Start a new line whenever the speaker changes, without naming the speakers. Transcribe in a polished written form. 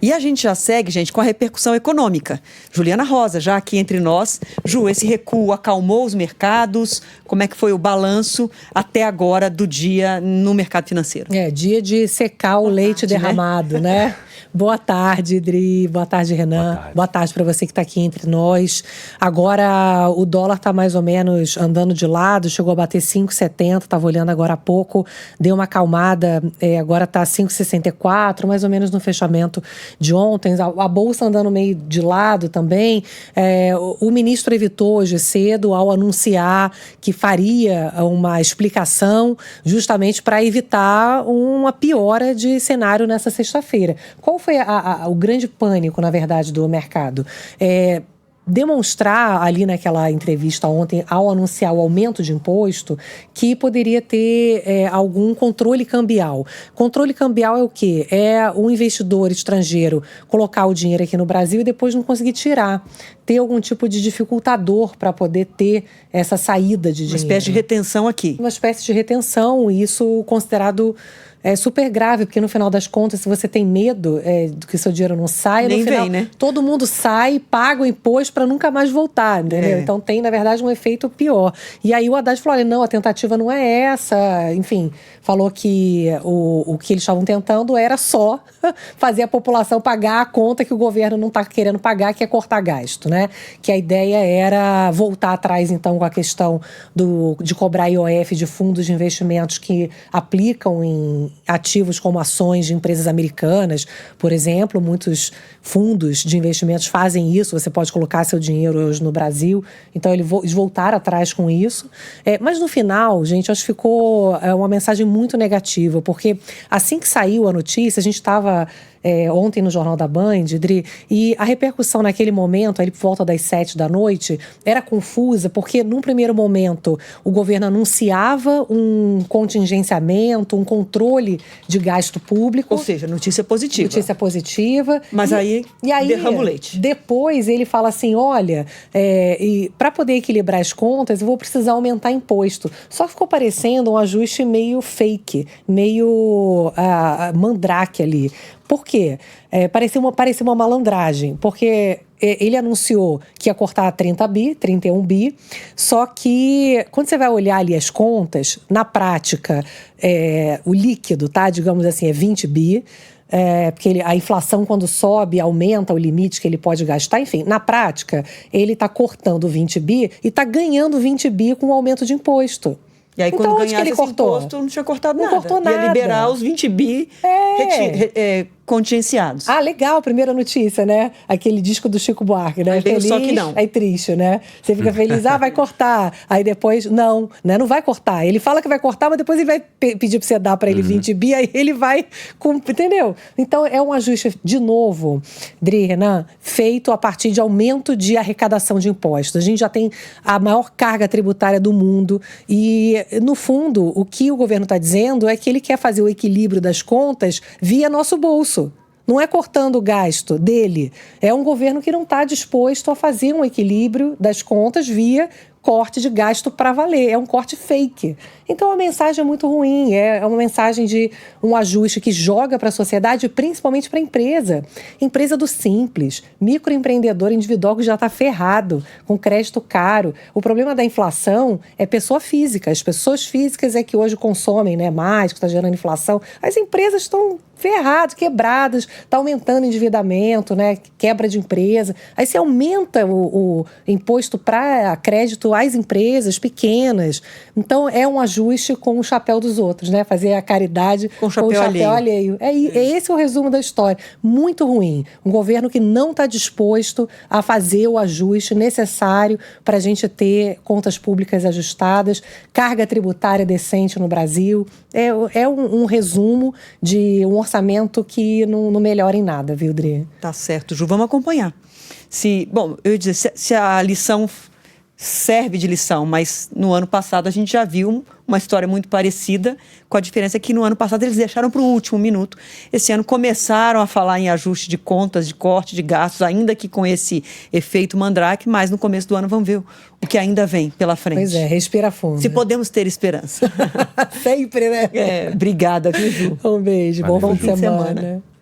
E a gente já segue, gente, com a repercussão econômica. Juliana Rosa, já aqui entre nós. Ju, esse recuo acalmou os mercados? Como é que foi o balanço até agora do dia no mercado financeiro?
Dia de secar o leite derramado, né? Boa tarde, Idri. Boa tarde, Renan. Boa tarde para você que está aqui entre nós. Agora, o dólar está mais ou menos andando de lado, chegou a bater 5,70, estava olhando agora há pouco, deu uma acalmada, agora está 5,64, mais ou menos no fechamento de ontem. A bolsa andando meio de lado também. O ministro evitou hoje cedo ao anunciar que faria uma explicação justamente para evitar uma piora de cenário nessa sexta-feira. Qual foi o grande pânico, na verdade, do mercado? Demonstrar ali naquela entrevista ontem, ao anunciar o aumento de imposto, que poderia ter algum controle cambial. Controle cambial é o quê? É o investidor estrangeiro colocar o dinheiro aqui no Brasil e depois não conseguir tirar. Ter algum tipo de dificultador para poder ter essa saída de dinheiro.
Uma espécie de retenção aqui.
Uma espécie de retenção, e isso considerado super grave, porque no final das contas, se você tem medo do que seu dinheiro não saia,
nem
no final,
vem, né?
Todo mundo sai, paga o imposto para nunca mais voltar, entendeu? Então tem, na verdade, um efeito pior. E aí o Haddad falou, olha, não, a tentativa não é essa, enfim, falou que o que eles estavam tentando era só fazer a população pagar a conta que o governo não está querendo pagar, que é cortar gasto, né? Que a ideia era voltar atrás, então, com a questão de cobrar IOF de fundos de investimentos que aplicam em ativos como ações de empresas americanas, por exemplo. Muitos fundos de investimentos fazem isso, você pode colocar seu dinheiro hoje no Brasil, então eles voltaram atrás com isso. Mas no final, gente, acho que ficou uma mensagem muito negativa, porque assim que saiu a notícia, a gente estava ontem no Jornal da Band, Dri, e a repercussão naquele momento, ali por volta das 7 da noite, era confusa, porque num primeiro momento o governo anunciava um contingenciamento, um controle de gasto público.
Ou seja, notícia positiva.
Notícia positiva.
Mas aí derrama o leite.
Depois ele fala assim, olha, para poder equilibrar as contas, eu vou precisar aumentar imposto. Só que ficou parecendo um ajuste meio fake, meio mandrake ali. Por quê? Parecia uma malandragem, porque ele anunciou que ia cortar 31 bi, só que quando você vai olhar ali as contas, na prática, o líquido, tá, digamos assim, é 20 bi, porque a inflação, quando sobe, aumenta o limite que ele pode gastar. Enfim, na prática, ele está cortando 20 bi e está ganhando 20 bi com o aumento de imposto.
E aí,
então,
quando ganhasse esse
cortou?
imposto, não tinha cortado nada.
Não cortou nada.
Ia liberar os 20 bi contingenciados.
Legal, primeira notícia, né? Aquele disco do Chico Buarque, né?
Feliz, só que não.
Aí triste, né? Você fica feliz, vai cortar. Aí depois, não, né? Não vai cortar. Ele fala que vai cortar, mas depois ele vai pedir pra você dar pra ele 20 bi, aí ele vai entendeu? Então, é um ajuste, de novo, Dri, Renan, feito a partir de aumento de arrecadação de impostos. A gente já tem a maior carga tributária do mundo e, no fundo, o que o governo está dizendo é que ele quer fazer o equilíbrio das contas via nosso bolso. Não é cortando o gasto dele. É um governo que não está disposto a fazer um equilíbrio das contas via corte de gasto para valer. É um corte fake. Então, a mensagem é muito ruim. É uma mensagem de um ajuste que joga para a sociedade, principalmente para a empresa. Empresa do simples, microempreendedor individual que já está ferrado, com crédito caro. O problema da inflação é pessoa física. As pessoas físicas é que hoje consomem, né, mais, que está gerando inflação. As empresas estão ferradas, quebradas, está aumentando o endividamento, né, quebra de empresa. Aí você aumenta o imposto para crédito às empresas pequenas. Então, é um ajuste com o chapéu dos outros, né? Fazer a caridade com o chapéu alheio. Esse é o resumo da história. Muito ruim. Um governo que não está disposto a fazer o ajuste necessário para a gente ter contas públicas ajustadas, carga tributária decente no Brasil. É um resumo de um orçamento que não melhora em nada, viu, Dri?
Tá certo, Ju. Vamos acompanhar. Eu ia dizer, se a lição serve de lição, mas no ano passado a gente já viu uma história muito parecida, com a diferença que no ano passado eles deixaram para o último minuto. Esse ano começaram a falar em ajuste de contas, de corte de gastos, ainda que com esse efeito mandrake, mas no começo do ano vamos ver o que ainda vem pela frente.
Pois respira fundo.
Se podemos ter esperança.
Sempre, né?
Obrigada, viu, Ju?
Um beijo, bom fim de semana.